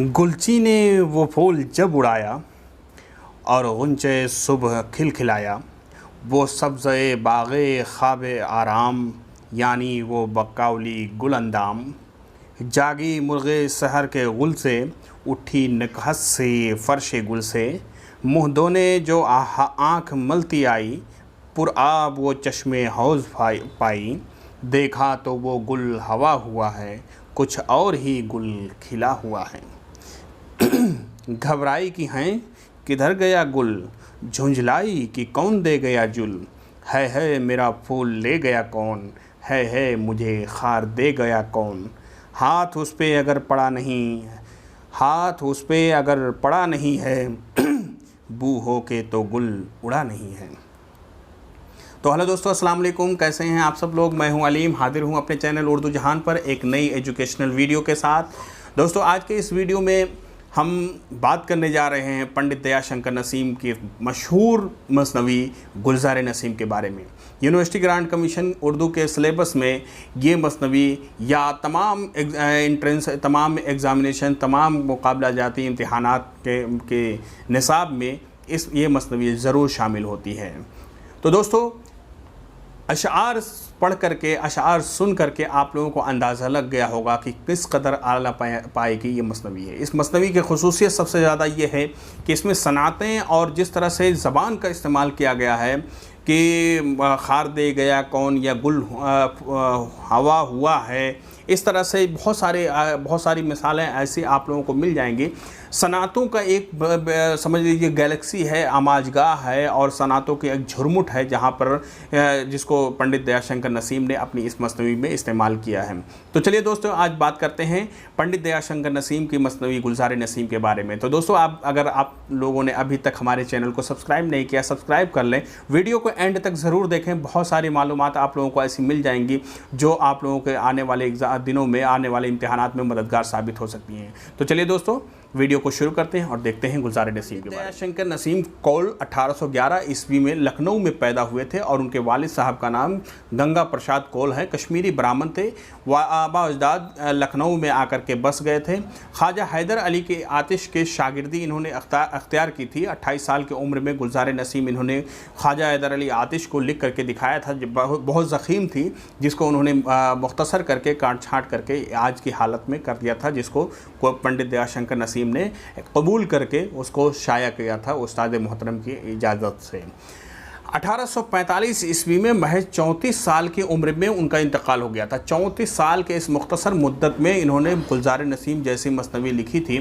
गुलची ने वो फूल जब उड़ाया और गुंचे सुबह खिलखिलाया, वो सब्ज़े बाग़े ख़्वाब आराम, यानी वो बकावली गुल अंदाम। जागी मुर्गे सहर के गुल से, उठी नकहत से फ़र्श गुल से। मुँह धोने जो आँख मलती आई, पुरआब वो चश्मे हौज़ पाई। देखा तो वो गुल हवा हुआ है, कुछ और ही गुल खिला हुआ है। घबराई कि हैं किधर गया गुल, झुंझलाई कि कौन दे गया जुल। है मेरा फूल ले गया कौन, है मुझे खार दे गया कौन। हाथ उस पे अगर पड़ा नहीं, हाथ उस पे अगर पड़ा नहीं है, बू हो के तो गुल उड़ा नहीं है। तो हेलो दोस्तों, अस्सलाम वालेकुम। कैसे हैं आप सब लोग। मैं हूं अलीम, हाजिर हूं अपने चैनल उर्दू जहान पर एक नई एजुकेशनल वीडियो के साथ। दोस्तों, आज के इस वीडियो में हम बात करने जा रहे हैं पंडित दयाशंकर नसीम की मशहूर मसनवी गुलज़ार नसीम के बारे में। यूनिवर्सिटी ग्रांट कमीशन उर्दू के सिलेबस में ये मसनवी या तमाम एंट्रेंस, तमाम एग्ज़ामिनेशन, तमाम मुकाबला जाती इम्तिहानात के निसाब में ये मसनवी ज़रूर शामिल होती है। तो दोस्तों, अशार पढ़ करके, अशार सुन करके आप लोगों को अंदाज़ा लग गया होगा कि किस कदर आला पाए की ये मसनवी है। इस मसनवी की ख़ुसूसियत सबसे ज़्यादा ये है कि इसमें सनातें और जिस तरह से ज़बान का इस्तेमाल किया गया है कि खार दे गया कौन या गुल हवा हुआ है, इस तरह से बहुत सारी मिसालें ऐसी आप लोगों को मिल जाएंगी। सनातों का एक समझ लीजिए गैलेक्सी है, आमाजगाह है और सनातों की एक झुरमुट है, जहाँ पर जिसको पंडित दयाशंकर नसीम ने अपनी इस मसनवी में इस्तेमाल किया है। तो चलिए दोस्तों, आज बात करते हैं पंडित दयाशंकर नसीम की मसनवी गुलज़ार नसीम के बारे में। तो दोस्तों, अगर आप लोगों ने अभी तक हमारे चैनल को सब्सक्राइब नहीं किया, सब्सक्राइब कर लें। वीडियो को एंड तक ज़रूर देखें, बहुत सारी मालूमात आप लोगों को ऐसी मिल जाएंगी जो आप लोगों के आने वाले दिनों में, आने वाले इम्तिहानात में मददगार साबित हो सकती हैं। तो चलिए दोस्तों, वीडियो को शुरू करते हैं और देखते हैं गुलज़ार नसीम के बारे में। दयाशंकर नसीम कौल 1811 ईस्वी में लखनऊ में पैदा हुए थे और उनके वालिद साहब का नाम गंगा प्रसाद कौल है। कश्मीरी ब्राह्मण थे। आबा अजदाद लखनऊ में आकर के बस गए थे। ख्वाजा हैदर अली के आतिश के शागिर्दी इन्होंने अख्तियार की थी। 28 साल की उम्र में गुलज़ार नसीम इन्होंने ख्वाजा हैदर अली आतिश को लिख करके दिखाया था, जो बहुत ज़ख़ीम थी, जिसको उन्होंने मुख्तसर करके काट छाँट करके आज की हालत में कर दिया था, जिसको पंडित दयाशंकर नसीम ने कबूल करके उसको शाया किया था उस्ताद मोहतरम की इजाज़त से। 1845 ईस्वी में महज 34 साल की उम्र में उनका इंतकाल हो गया था। 34 साल के इस मुख्तसर मुद्दत में इन्होंने गुलज़ार नसीम जैसी मसनवी लिखी थी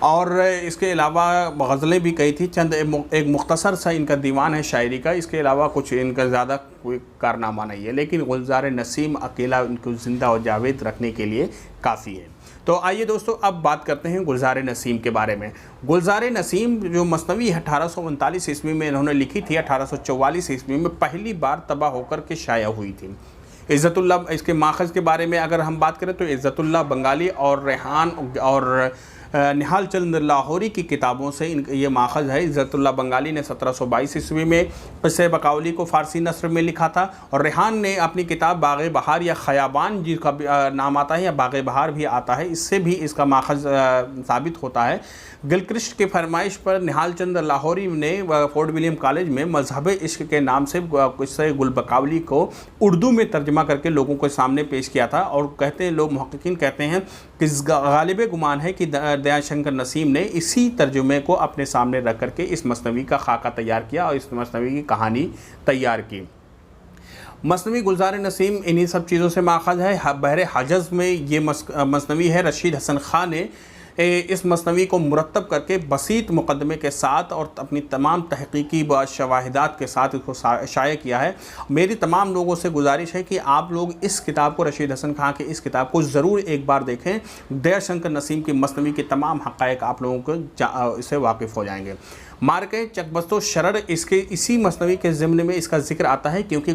और इसके अलावा गज़लें भी कही थी। चंद एक मुख्तसर सा इनका दीवान है शायरी का। इसके अलावा कुछ इनका ज़्यादा कोई कारनामा नहीं है, लेकिन गुलज़ार नसीम अकेला इनको ज़िंदा और जावेद रखने के लिए काफ़ी है। तो आइए दोस्तों, अब बात करते हैं गुलज़ार नसीम के बारे में। गुलज़ार नसीम जो मसनवी 1839 ईस्वी में इन्होंने लिखी थी, 1844 ईस्वी में पहली बार तबाह होकर के शाया हुई थी। इज़्ज़तुल्लाह, इसके माखज़ के बारे में अगर हम बात करें तो इज़्ज़तुल्लाह बंगाली और रेहान और निहाल चंद लाहौरी की किताबों से ये माखज़ है। इज़्ज़तुल्लाह बंगाली ने 1722 ईस्वी में क़िस्से बकावली को फ़ारसी नस्र में लिखा था और रेहान ने अपनी किताब बाग़े बहार या ख़याबान जिसका नाम आता है या बाग़े बहार भी आता है, इससे भी इसका माखज़ साबित होता है। गिलक्रिस्ट की फरमाइश पर निहाल चंद लाहौरी ने फोर्ट विलियम कॉलेज में मज़हब इश्क के नाम से क़िस्से गुल बकावली को उर्दू में तर्जमा करके लोगों के सामने पेश किया था और कहते हैं लोग, मुहक़्क़ीन कहते हैं कि गालिब गुमान है कि दयाशंकर नसीम ने इसी तर्जुमे को अपने सामने रख करके इस मसनवी का खाका तैयार किया और इस मसनवी की कहानी तैयार की। मसनवी गुलज़ार नसीम इन्हीं सब चीज़ों से माखज़ है। बहरे हजज़ में ये मसनवी है। रशीद हसन ख़ान ने इस मसनवी को मुरतब करके बसीत मुक़दमे के साथ और अपनी तमाम तहक़ीक़ी शवाहिदात के साथ इसको शाया किया है। मेरी तमाम लोगों से गुजारिश है कि आप लोग इस किताब को, रशीद हसन खान की इस किताब को ज़रूर एक बार देखें। दयाशंकर नसीम की मसनवी के तमाम हक़ाइक़ आप लोगों को इससे वाकिफ़ हो जाएंगे। मार्के चकबस्तो शरर इसके इसी मसनवी के ज़िम्न में इसका जिक्र आता है, क्योंकि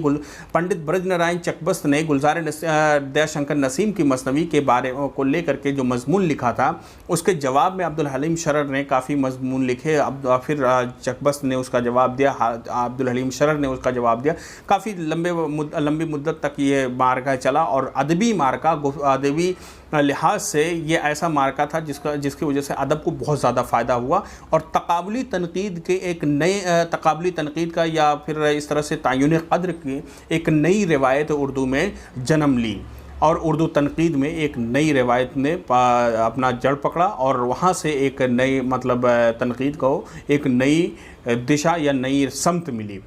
पंडित ब्रज नारायण चकबस्त ने गुलजार दयाशंकर नसीम की मसनवी के बारे को लेकर के जो मजमून लिखा था, उसके जवाब में अब्दुल हलीम शरर ने काफ़ी मजमून लिखे। अब फिर चकबस्त ने उसका जवाब दिया, अब्दुल हलीम शरर ने उसका जवाब दिया। काफ़ी लंबी मुद्दत तक ये मार्का चला और अदबी मार्का, अदबी लिहाज से ये ऐसा मार्का था जिसकी वजह से अदब को बहुत ज़्यादा फ़ायदा हुआ और तकाबुली तनकीद के एक नए तकाबुली तनकीद का या फिर इस तरह से तायुन क़द्र की एक नई रिवायत उर्दू में जन्म ली और उर्दू तनकीद में एक नई रिवायत ने अपना जड़ पकड़ा और वहाँ से एक नई मतलब तनकीद को एक नई दिशा या नई समत मिली।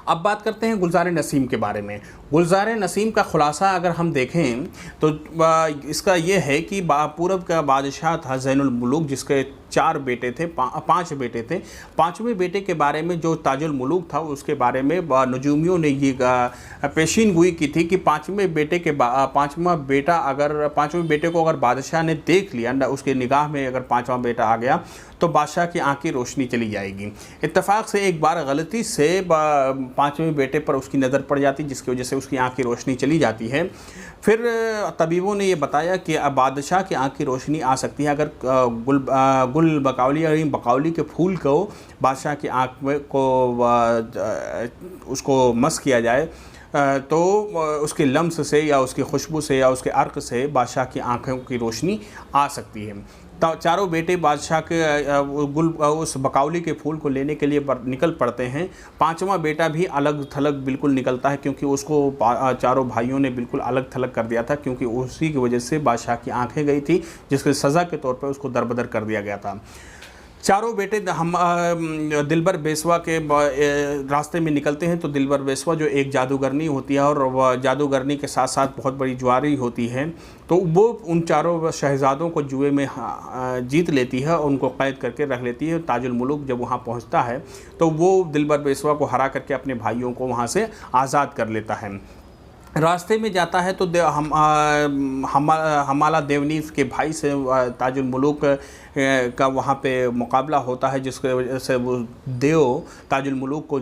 अब बात करते हैं गुलजार नसीम के बारे में। गुलजार नसीम का ख़ुलासा अगर हम देखें तो इसका ये है कि पूरब का बादशाह था ज़ैनुल मुलूक, जिसके 4 बेटे थे, 5 बेटे थे। 5वें बेटे के बारे में जो ताजुल मुलूक था उसके बारे में नजूमियों ने ये पेशीन गोई की थी कि 5वें बेटे के 5वां बेटा अगर 5वें बेटे को अगर बादशाह ने देख लिया, उसके निगाह में अगर 5वां बेटा आ गया तो बादशाह की आँख की रोशनी चली जाएगी। इत्तेफाक से एक बार गलती से 5वें बेटे पर उसकी नज़र पड़ जाती, जिसकी वजह से उसकी आँख की रोशनी चली जाती है। फिर तबीबों ने ये बताया कि बादशाह की आँख की रोशनी आ सकती है अगर गुल बकावली या बकावली के फूल को बादशाह की आँख में को उसको मस किया जाए तो उसके लम्स से या उसकी खुशबू से या उसके अर्क से बादशाह की आँखों की रोशनी आ सकती है। चारों बेटे बादशाह के उस बकावली के फूल को लेने के लिए निकल पड़ते हैं। 5वां बेटा भी अलग थलग बिल्कुल निकलता है, क्योंकि उसको चारों भाइयों ने बिल्कुल अलग थलग कर दिया था, क्योंकि उसी की वजह से बादशाह की आंखें गई थी, जिसके सज़ा के तौर पर उसको दरबदर कर दिया गया था। चारों बेटे हम दिलबर बेसवा के रास्ते में निकलते हैं। तो दिलबर बेसवा जो एक जादूगरनी होती है और वह जादूगरनी के साथ साथ बहुत बड़ी जुआरी होती है, तो वो उन चारों शहजादों को जुए में जीत लेती है और उनको कैद करके रख लेती है। ताजुल मुलूक जब वहाँ पहुँचता है तो वो दिलबर बेसवा को हरा करके अपने भाइयों को वहाँ से आज़ाद कर लेता है। रास्ते में जाता है तो हमाला देवनी के भाई से ताजुल मुलूक का वहाँ पे मुकाबला होता है, जिसके वजह से वो देव ताजुल मुलूक को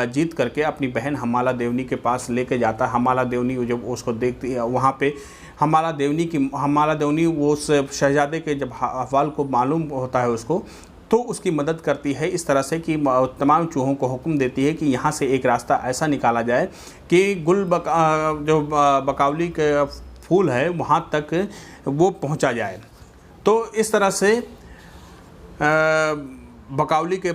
जीत करके अपनी बहन हमाला देवनी के पास लेके जाता है। हमाला देवनी जब उसको देखती है वहाँ पे हमाला देवनी वो उस शहजादे के जब अहवाल को मालूम होता है उसको, तो उसकी मदद करती है इस तरह से कि तमाम चूहों को हुक्म देती है कि यहाँ से एक रास्ता ऐसा निकाला जाए कि जो बकावली के फूल है वहाँ तक वो पहुँचा जाए। तो इस तरह से बकावली के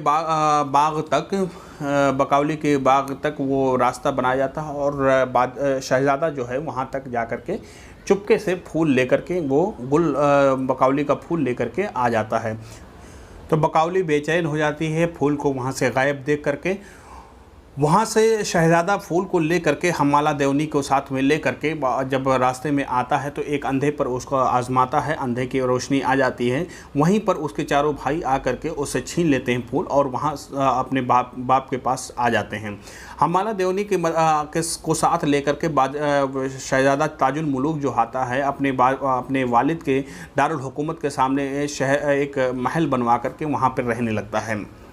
बाग तक वो रास्ता बनाया जाता है और शहज़ादा जो है वहाँ तक जा कर के चुपके से फूल लेकर के वो बकावली का फूल लेकर के आ जाता है। तो बकावली बेचैन हो जाती है फूल को वहाँ से गायब देख करके। वहाँ से शहज़ादा फूल को ले करके हमाला देवनी को साथ में ले करके जब रास्ते में आता है तो एक अंधे पर उसको आजमाता है, अंधे की रोशनी आ जाती है। वहीं पर उसके चारों भाई आ करके उससे छीन लेते हैं फूल और वहाँ अपने बाप के पास आ जाते हैं। हमाला देवनी को साथ लेकर के शहज़ादा ताजुल मुलूक जो आता है अपने वालिद के दारुल हुकूमत के सामने एक महल बनवा करके वहाँ पर रहने लगता है।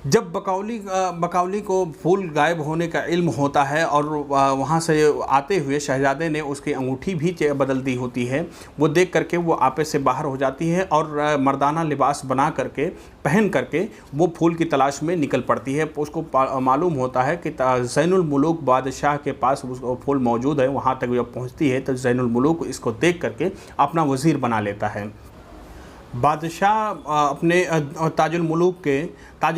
जब बकावली को फूल गायब होने का इल्म होता है और वहाँ से आते हुए शहज़ादे ने उसकी अंगूठी भी बदल दी होती है, वो देख करके वो आपे से बाहर हो जाती है और मर्दाना लिबास बना करके पहन करके वो फूल की तलाश में निकल पड़ती है। उसको मालूम होता है कि ज़ैनुल मुलूक बादशाह के पास वो फूल मौजूद है। वहाँ तक जब पहुँचती है तो ज़ैनुल मुलूक इसको देख करके अपना वज़ीर बना लेता है। बादशाह अपने ताजुल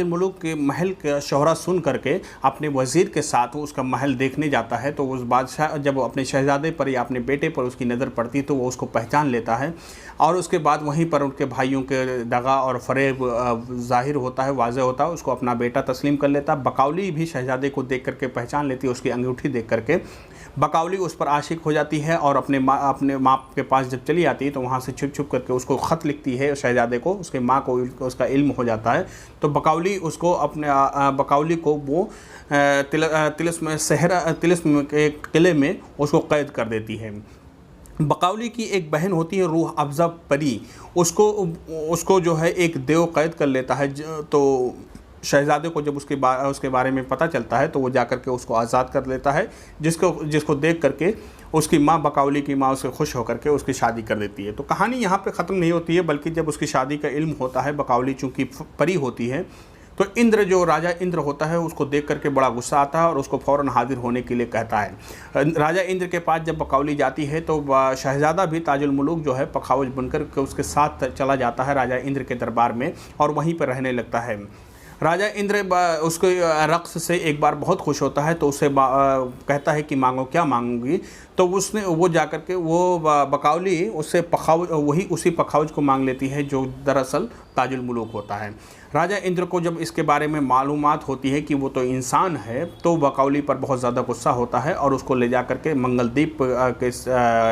मुलूक के महल का शोहरा सुन करके अपने वज़ीर के साथ उसका महल देखने जाता है। तो उस बादशाह जब अपने शहज़ादे पर या अपने बेटे पर उसकी नज़र पड़ती तो वो उसको पहचान लेता है और उसके बाद वहीं पर उनके भाइयों के दगा और फ़रेब ज़ाहिर होता है, वाज़ेह होता है। उसको अपना बेटा तस्लीम कर लेता। बकावली भी शहज़ादे को देख करके पहचान लेती है। उसकी अंगूठी देख करके बकावली उस पर आशिक हो जाती है और अपने माँ के पास जब चली आती है तो वहाँ से छुप छुप करके उसको ख़त लिखती है शहज़ादे को। उसके माँ को उसका इल्म हो जाता है तो बकावली को वो तिलिस्म के किले में उसको कैद कर देती है। बकौली की एक बहन होती है रूह अफ़ज़ा परी, उसको जो है एक देव कैद कर लेता है। तो शहज़ादे को जब उसके बारे में पता चलता है तो वो जाकर के उसको आज़ाद कर लेता है, जिसको देख करके उसकी माँ, बकौली की माँ, उससे खुश होकर के उसकी शादी कर देती है। तो कहानी यहाँ पे ख़त्म नहीं होती है, बल्कि जब उसकी शादी का इल्म होता है, बकौली चूँकि परी होती है, तो इंद्र, जो राजा इंद्र होता है, उसको देख करके बड़ा गुस्सा आता है और उसको फ़ौरन हाजिर होने के लिए कहता है। राजा इंद्र के पास जब बकौली जाती है तो शहज़ादा भी ताजुल मुलूक जो है पखावज बनकर के उसके साथ चला जाता है राजा इंद्र के दरबार में और वहीं पर रहने लगता है। राजा इंद्र उसके रक़्स से एक बार बहुत खुश होता है, तो उससे कहता है कि मांगो, क्या मांगूंगी। तो वो जाकर के बकौली उससे उसी पखावज को मांग लेती है जो दरअसल ताजुल मुलूक होता है। राजा इंद्र को जब इसके बारे में मालूमात होती है कि वो तो इंसान है, तो बकौली पर बहुत ज़्यादा गुस्सा होता है और उसको ले जा कर के मंगलद्वीप के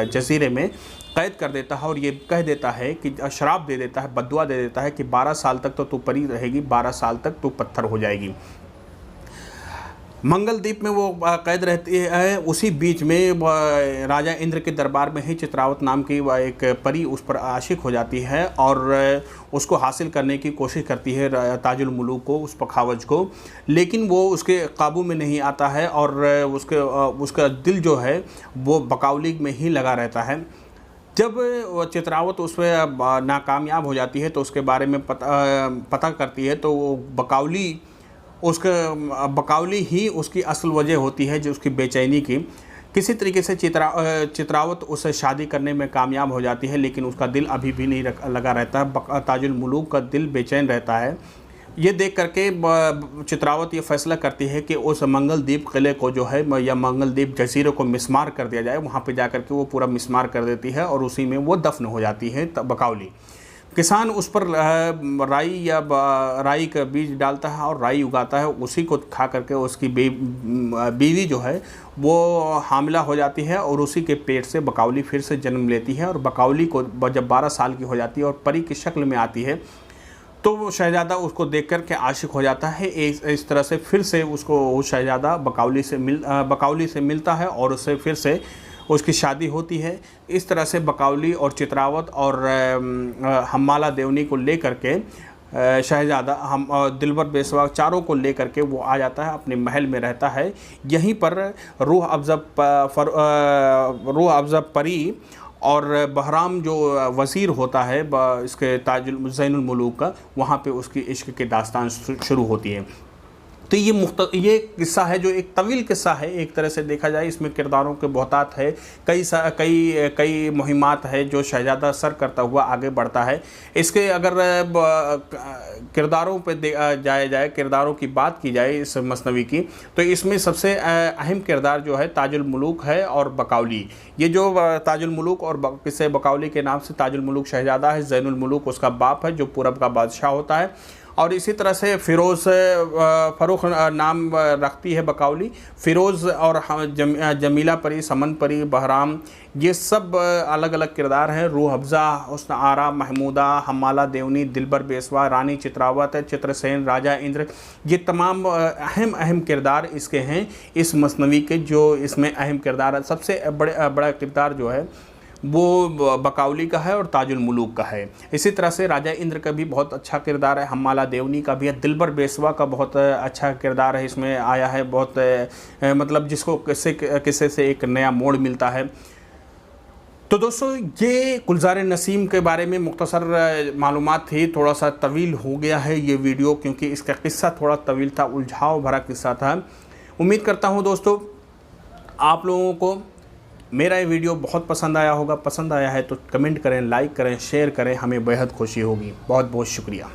जजीरे में कैद कर देता है और ये कह देता है कि श्राप दे देता है, बद्दुआ दे देता है कि 12 साल तक तो तू परी रहेगी, 12 साल तक तू पत्थर हो जाएगी। मंगलद्वीप में वो कैद रहती है। उसी बीच में राजा इंद्र के दरबार में ही चित्रावत नाम की एक परी उस पर आशिक हो जाती है और उसको हासिल करने की कोशिश करती है ताजुल मुलूक को, उस पखावज को, लेकिन वो उसके काबू में नहीं आता है और उसका दिल जो है वो बकौली में ही लगा रहता है। जब चित्रावत उस पर नाकामयाब हो जाती है तो उसके बारे में पता करती है, तो वो बकौली ही उसकी असल वजह होती है जो उसकी बेचैनी की। किसी तरीके से चित्रावत उससे शादी करने में कामयाब हो जाती है, लेकिन उसका दिल अभी भी नहीं लगा रहता है, ताजुल मुलूक का दिल बेचैन रहता है। ये देख करके चित्रावत ये फैसला करती है कि उस मंगलद्वीप किले को जो है या मंगलद्वीप जजीरे को मिस्मार कर दिया जाए। वहाँ पे जा कर के वो पूरा मिस्मार कर देती है और उसी में वो दफन हो जाती है बकौली। किसान उस पर राई का बीज डालता है और राई उगाता है, उसी को खा करके उसकी बीवी जो है वो हामिला हो जाती है और उसी के पेट से बकौली फिर से जन्म लेती है। और बकौली को जब 12 साल की हो जाती है और परी की शक्ल में आती है, तो वो शहज़ादा उसको देख कर के आशिक हो जाता है। इस तरह से फिर से वो शहज़ादा बकौली से मिलता है और उससे फिर से उसकी शादी होती है। इस तरह से बकौली और चित्रावत और हम्माला देवनी को लेकर के शहज़ादा दिलबर बेसवा चारों को लेकर के वो आ जाता है, अपने महल में रहता है। यहीं पर रूह अफ़ज़ा परी और बहराम जो वज़ीर होता है इसके ताजुल ज़ैनुल मुलूक का, वहाँ पे उसकी इश्क की दास्तान शुरू होती है। तो ये किस्सा है जो एक तवील किस्सा है, एक तरह से देखा जाए इसमें किरदारों के बहुतात है, कई मुहिमात है जो शहज़ादा सर करता हुआ आगे बढ़ता है। इसके अगर किरदारों पे जाए किरदारों की बात की जाए इस मसनवी की, तो इसमें सबसे अहम किरदार जो है ताजुल मुलूक है और बकौली। ये जो ताजुल मुलूक और किस्से बकौली के नाम से ताजुल मुलूक शहज़ादा है, ज़ैनुल मुलूक उसका बाप है जो पूरब का बादशाह होता है। और इसी तरह से फ़रोख नाम रखती है बकौली। फ़िरोज़ और जमीला परी, समन परी, बहराम, ये सब अलग अलग किरदार हैं। रूह अफ़ज़ा, हुस्न आरा, महमूदा, हम्माला देवनी, दिलबर बेसवा, रानी चित्रावत, चित्रसेन, राजा इंद्र, ये तमाम अहम किरदार इसके हैं इस मसनवी के। जो इसमें अहम किरदार है, सबसे बड़ा किरदार जो है वो बकौली का है और ताजुल मुलूक का है। इसी तरह से राजा इंद्र का भी बहुत अच्छा किरदार है, हम्माला देवनी का भी है, दिलबर बेसवा का बहुत अच्छा किरदार है इसमें आया है। बहुत मतलब जिसको किस्से से एक नया मोड़ मिलता है। तो दोस्तों, ये गुलज़ार नसीम के बारे में मुख्तसर मालूमात थी। थोड़ा सा तवील हो गया है ये वीडियो क्योंकि इसका किस्सा थोड़ा तवील था, उलझाव भरा किस्सा था। उम्मीद करता हूँ दोस्तों आप लोगों को मेरा ये वीडियो बहुत पसंद आया होगा। पसंद आया है तो कमेंट करें, लाइक करें, शेयर करें, हमें बेहद खुशी होगी। बहुत बहुत शुक्रिया।